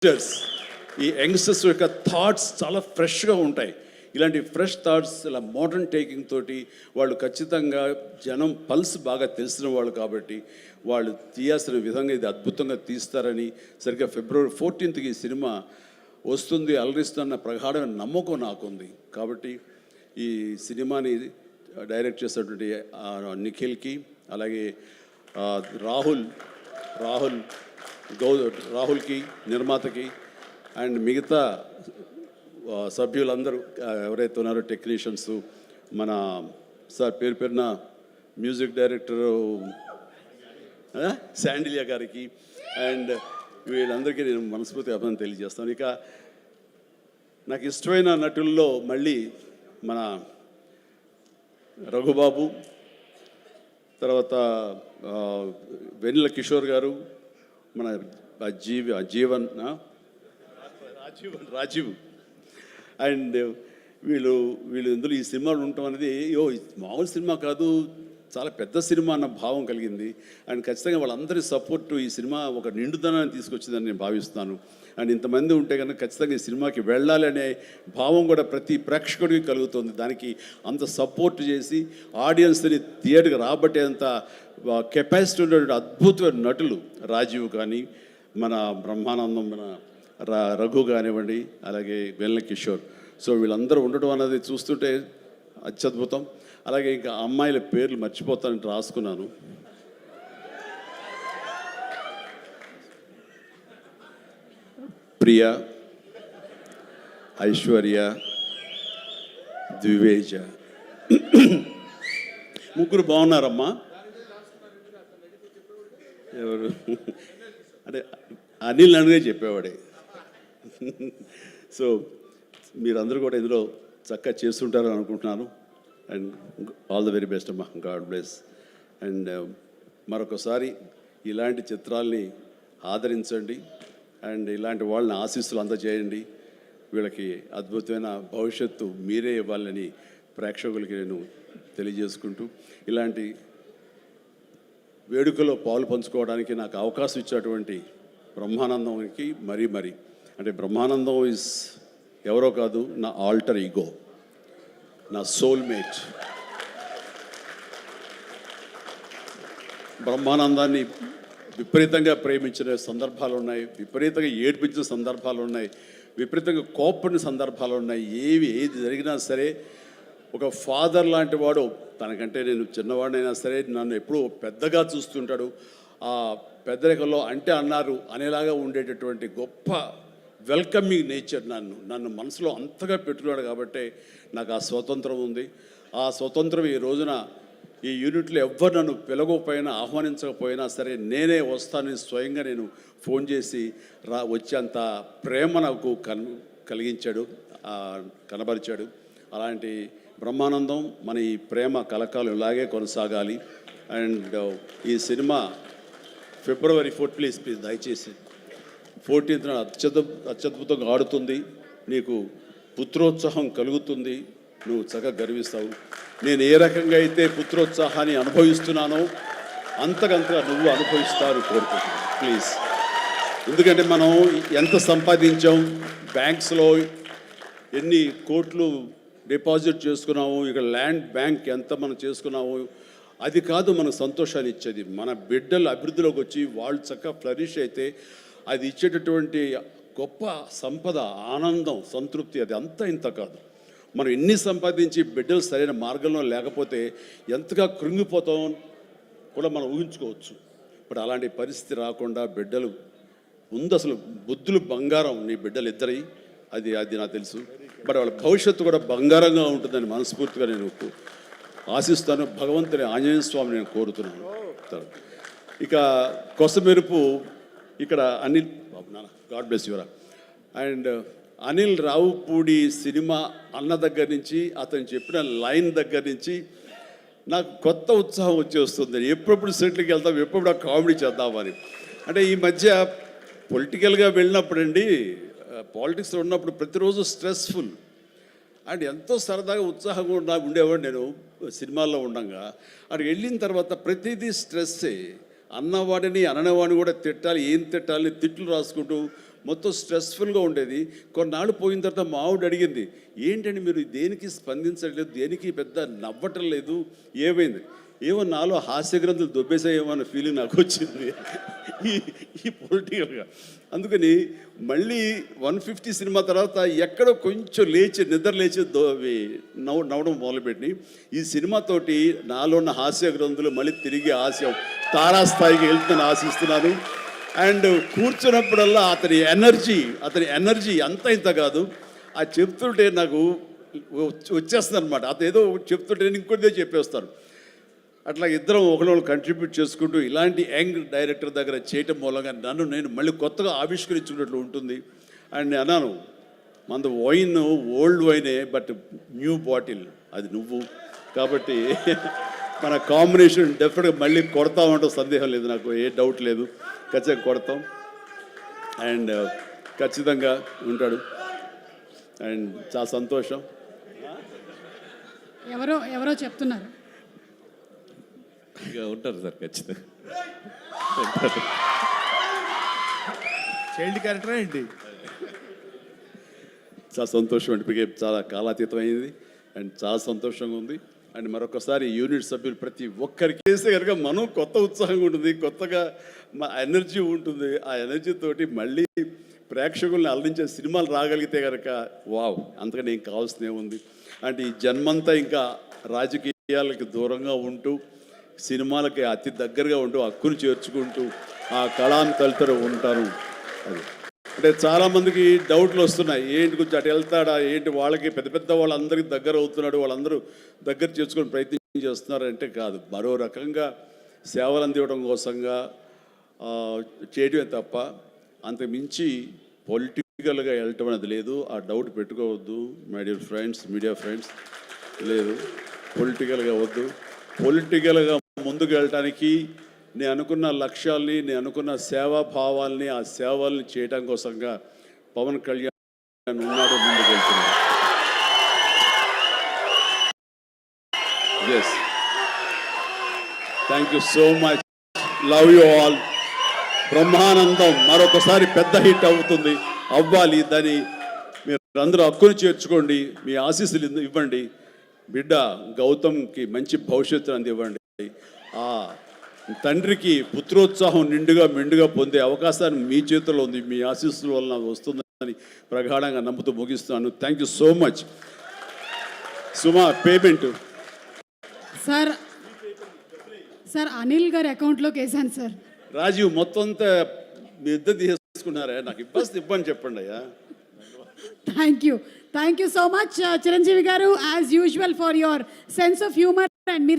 ఈ యంగ్స్టర్స్ యొక్క థాట్స్ చాలా ఫ్రెష్గా ఉంటాయి. ఇలాంటి ఫ్రెష్ థాట్స్ ఇలా మోడర్న్ టేకింగ్ తోటి వాళ్ళు ఖచ్చితంగా జనం పల్స్ బాగా తెలిసిన వాళ్ళు కాబట్టి వాళ్ళు తీయాల్సిన విధంగా ఇది అద్భుతంగా తీస్తారని సరిగ్గా February 14th ఈ సినిమా వస్తుంది, అలరిస్తున్న ప్రగాఢమైన నమ్మకం నాకుంది. కాబట్టి ఈ సినిమాని డైరెక్ట్ చేసినటువంటి నిఖిల్కి, అలాగే రాహుల్కి నిర్మాతకి అండ్ మిగతా సభ్యులందరూ ఎవరైతే ఉన్నారో టెక్నీషియన్స్, మన సార్ పేరున మ్యూజిక్ డైరెక్టరు శాండిలియా గారికి అండ్ వీళ్ళందరికీ నేను మనస్ఫూర్తి అభినందన తెలియజేస్తాను. ఇక నాకు ఇష్టమైన నటుల్లో మళ్ళీ మన రఘుబాబు, తర్వాత వెన్నెల కిషోర్ గారు, మన రాజీవ్ అండ్ వీళ్ళు ఇందులో ఈ సినిమాలు ఉండటం అనేది మామూలు సినిమా కాదు, చాలా పెద్ద సినిమా అన్న భావం కలిగింది. అండ్ ఖచ్చితంగా వాళ్ళందరి సపోర్టు ఈ సినిమా ఒక నిండుదనాన్ని తీసుకొచ్చిందని నేను భావిస్తున్నాను. అండ్ ఇంతమంది ఉంటే కనుక ఖచ్చితంగా ఈ సినిమాకి వెళ్ళాలి అనే భావం కూడా ప్రతి ప్రేక్షకుడికి కలుగుతుంది. దానికి అంత సపోర్ట్ చేసి ఆడియన్స్ని థియేటర్కి రాబట్టేంత కెపాసిటీ ఉన్నటువంటి అద్భుతమైన నటులు రాజీవ్ కానీ, మన బ్రహ్మానందం, మన రఘు కానివ్వండి, అలాగే వెన్నెల కిషోర్. సో వీళ్ళందరూ ఉండటం అనేది చూస్తుంటే అత్యద్భుతం. అలాగే ఇంకా అమ్మాయిల పేర్లు మర్చిపోతానంటే రాసుకున్నాను. ప్రియ, ఐశ్వర్య, ద్వివేజ, ముగ్గురు బాగున్నారమ్మా. ఎవరు అంటే అనిల్ అనిగే చెప్పేవాడే. సో మీరందరూ కూడా ఇందులో చక్కగా చేస్తుంటారని అనుకుంటున్నాను. And all the very best అమ్మా, గాడ్ బ్లెస్. అండ్ మరొకసారి ఇలాంటి చిత్రాల్ని ఆదరించండి అండ్ ఇలాంటి వాళ్ళని ఆశీస్సులు అందజేయండి. వీళ్ళకి అద్భుతమైన భవిష్యత్తు మీరే ఇవ్వాలని ప్రేక్షకులకి నేను తెలియజేసుకుంటూ, ఇలాంటి వేడుకలో పాలు పంచుకోవడానికి నాకు అవకాశం ఇచ్చినటువంటి బ్రహ్మానందంకి మరీ అంటే బ్రహ్మానందం ఇస్ ఎవరో కాదు, నా ఆల్టర్ ఈగో, నా సోల్మేట్. బ్రహ్మానందాన్ని విపరీతంగా ప్రేమించిన సందర్భాలు ఉన్నాయి, విపరీతంగా ఏడ్పించిన సందర్భాలు ఉన్నాయి, విపరీతంగా కోప్పడిన సందర్భాలు ఉన్నాయి. ఏది జరిగినా సరే ఒక ఫాదర్ లాంటి వాడు, తనకంటే నేను చిన్నవాడినైనా సరే నన్ను ఎప్పుడూ పెద్దగా చూస్తుంటాడు. ఆ పెద్దరికంలో అంటే అన్నారు అనేలాగా ఉండేటటువంటి గొప్ప వెల్కమింగ్ నేచర్ నన్ను మనసులో అంతగా పెట్టుకున్నాడు. కాబట్టి నాకు ఆ స్వతంత్రం ఉంది. ఆ స్వతంత్రం ఈ రోజున ఈ యూనిట్లో ఎవ్వరు నన్ను పిలవకపోయినా ఆహ్వానించకపోయినా సరే నేనే వస్తానని స్వయంగా నేను ఫోన్ చేసి వచ్చేంత ప్రేమ నాకు కలిగించాడు, కనబరిచాడు. అలాంటి బ్రహ్మానందం, మన ఈ ప్రేమ కలకాలం ఇలాగే కొనసాగాలి. అండ్ ఈ సినిమా February 4th ప్లీజ్ దయచేసి 14th అత్యద్భుతంగా ఆడుతుంది. నీకు పుత్రోత్సాహం కలుగుతుంది, నువ్వు చక్కగా గర్విస్తావు. నేను ఏ రకంగా అయితే పుత్రోత్సాహాన్ని అనుభవిస్తున్నానో అంతకంతగా నువ్వు అనుభవిస్తావు కోరుకుంటున్నాను ప్లీజ్. ఎందుకంటే మనం ఎంత సంపాదించాం, బ్యాంక్స్లో ఎన్ని కోట్లు డిపాజిట్ చేసుకున్నాము, ఇక్కడ ల్యాండ్ బ్యాంక్ ఎంత మనం చేసుకున్నాము, అది కాదు మనకు సంతోషాన్ని ఇచ్చేది. మన బిడ్డలు అభివృద్ధిలోకి వచ్చి వాళ్ళు చక్కగా ఫ్లరిష్ అయితే అది ఇచ్చేటటువంటి గొప్ప సంపద, ఆనందం, సంతృప్తి అది అంతా ఇంత కాదు. మనం ఎన్ని సంపాదించి బిడ్డలు సరైన మార్గంలో లేకపోతే ఎంతగా కృంగిపోతాం కూడా మనం ఊహించుకోవచ్చు. ఇప్పుడు అలాంటి పరిస్థితి రాకుండా బిడ్డలు ముందు అసలు బుద్ధులు బంగారం నీ బిడ్డలు ఇద్దరి, అది నాకు తెలుసు. బట్ వాళ్ళ భవిష్యత్తు కూడా బంగారంగా ఉంటుందని మనస్ఫూర్తిగా నేను ఆశిస్తాను. భగవంతుని ఆంజనేయ స్వామి నేను కోరుతున్నాను. ఇక కొసమెరుపు ఇక్కడ అనిల్ బాబు, నాన్న గాడ్ బ్లెస్ యువరా. అండ్ అనిల్ రావుపూడి సినిమా అన్న దగ్గర నుంచి, అతను చెప్పిన లైన్ దగ్గర నుంచి నాకు కొత్త ఉత్సాహం వచ్చేస్తుంది. ఎప్పుడప్పుడు సెటిల్కి వెళ్తాం, ఎప్పుడు కామెడీ చేద్దామని. అంటే ఈ మధ్య పొలిటికల్గా వెళ్ళినప్పుడు అండి, పాలిటిక్స్లో ఉన్నప్పుడు ప్రతిరోజు స్ట్రెస్ఫుల్ అండ్ ఎంతో సరదాగా ఉత్సాహంగా ఉండేవాడు నేను సినిమాల్లో ఉండగా. అక్కడికి వెళ్ళిన తర్వాత ప్రతిదీ స్ట్రెస్సే. అన్నవాడిని అననవాడిని కూడా తిట్టాలి, ఏం తిట్టాలి తిట్లు రాసుకుంటూ మొత్తం స్ట్రెస్ఫుల్గా ఉండేది. కొన్నాళ్ళు పోయిన తర్వాత మా ఆవిడ అడిగింది, ఏంటండి మీరు దేనికి స్పందించట్లేదు, దేనికి పెద్ద నవ్వటం లేదు, ఏమైంది? ఏమో నాలో హాస్య గ్రంథులు దొబ్బేసాయేమో అన్న ఫీలింగ్ నాకు వచ్చింది ఈ పొలిటికల్గా. అందుకని మళ్ళీ 150 సినిమా తర్వాత ఎక్కడో కొంచెం నిద్ర లేచి నవ్వడం మొదలుపెట్టి ఈ సినిమాతోటి నాలో ఉన్న హాస్య గ్రంథులు మళ్ళీ తిరిగి హాస్యం తారాస్థాయికి వెళ్తుందని ఆశిస్తున్నాను. అండ్ కూర్చున్నప్పుడల్లా అతని ఎనర్జీ అంత ఇంత కాదు, ఆ చెప్తుంటే నాకు వచ్చేస్తుంది అనమాట. అతను ఏదో చెప్తుంటే నేను ఇంకోటిదే చెప్పేస్తాను. అట్లా ఇద్దరం ఒకళ్ళు కంట్రిబ్యూట్ చేసుకుంటూ ఇలాంటి యంగ్ డైరెక్టర్ దగ్గర చేయటం మూలంగా నేను మళ్ళీ కొత్తగా ఆవిష్కరించుకున్నట్లు ఉంటుంది. అండ్ నేను అన్నాను, మన వైన్ ఓల్డ్ వైనే, బట్ న్యూ బాటిల్ అది నువ్వు, కాబట్టి మన కాంబినేషన్ డెఫినెట్గా మళ్ళీ కొడతామంటే సందేహం లేదు, నాకు ఏ డౌట్ లేదు, ఖచ్చితంగా కొడతాం. అండ్ ఖచ్చితంగా ఉంటాడు. అండ్ చాలా సంతోషం. ఎవరో చెప్తున్నారు ఇక ఉంటారు సార్, ఖచ్చితంగా చైల్డ్ క్యారెక్టర్ ఏంటి? చాలా సంతోషం అంటే చాలా కాలాతీతం అయింది అండ్ చాలా సంతోషంగా ఉంది. అండ్ మరొకసారి యూనిట్ సభ్యులు ప్రతి ఒక్కరికి వేస్తే కనుక మనం కొత్త ఉత్సాహంగా ఉంటుంది, కొత్తగా మా ఎనర్జీ ఉంటుంది. ఆ ఎనర్జీ తోటి మళ్ళీ ప్రేక్షకుల్ని అలరించే సినిమాలు రాగలిగితే కనుక వావ్, అంతకని ఏం కావాల్సినే ఉంది. అంటే ఈ జన్మంతా ఇంకా రాజకీయాలకి దూరంగా ఉంటూ సినిమాలకి అతి దగ్గరగా ఉంటూ హక్కును చేర్చుకుంటూ ఆ కళాన్ని తలుతూ ఉంటారు. అది అంటే చాలామందికి డౌట్లు వస్తున్నాయి, ఏంటి కొంచెం అటు వెళ్తాడా ఏంటి, వాళ్ళకి పెద్ద వాళ్ళందరికీ దగ్గర అవుతున్నాడు, వాళ్ళందరూ దగ్గర చేసుకొని ప్రయత్నం చేస్తున్నారు అంటే కాదు, మరో రకంగా సేవలు అందివ్వడం కోసంగా చేయడమే తప్ప అంతకు మించి పొలిటికల్గా వెళ్ళటం అనేది లేదు. ఆ డౌట్ పెట్టుకోవద్దు my dear friends, media friends, లేదు పొలిటికల్గా వద్దు. పొలిటికల్గా ముందుకు వెళ్ళటానికి నేను అనుకున్న లక్ష్యాల్ని, నేను అనుకున్న సేవాభావాల్ని, ఆ సేవల్ని చేయడం కోసంగా పవన్ కళ్యాణ్ ఉన్నాడు, ముందుకు వెళ్తున్నాడు. Yes, thank you so much, love you all. Brahmanandam మరొకసారి పెద్ద హిట్ అవుతుంది, అవ్వాలి. దాన్ని మీరు అందరూ హక్కును చేర్చుకోండి, మీ ఆశీస్సులు ఇవ్వండి. బిడ్డ గౌతమ్కి మంచి భవిష్యత్తు అందివ్వండి. ఆ తండ్రికి పుత్రోత్సాహం మెండుగా పొందే అవకాశాన్ని మీ చేతుల్లో ఉంది, మీ ఆశీస్సుల వలన వస్తుందని ప్రగాఢంగా నమ్ముతూ ముగిస్తున్నాను. Thank you so much. Suma, payment sir Anil గారి అకౌంట్లోకి వేసాను సార్. రాజీవ్ మొత్తం అంతా మీ ఇద్దరు తీసుకున్నారా? నాకు ఇబ్బంది చెప్పండి అయ్యా. Thank you so much Chiranjeevi garu, as usual for your sense of humour and మీరు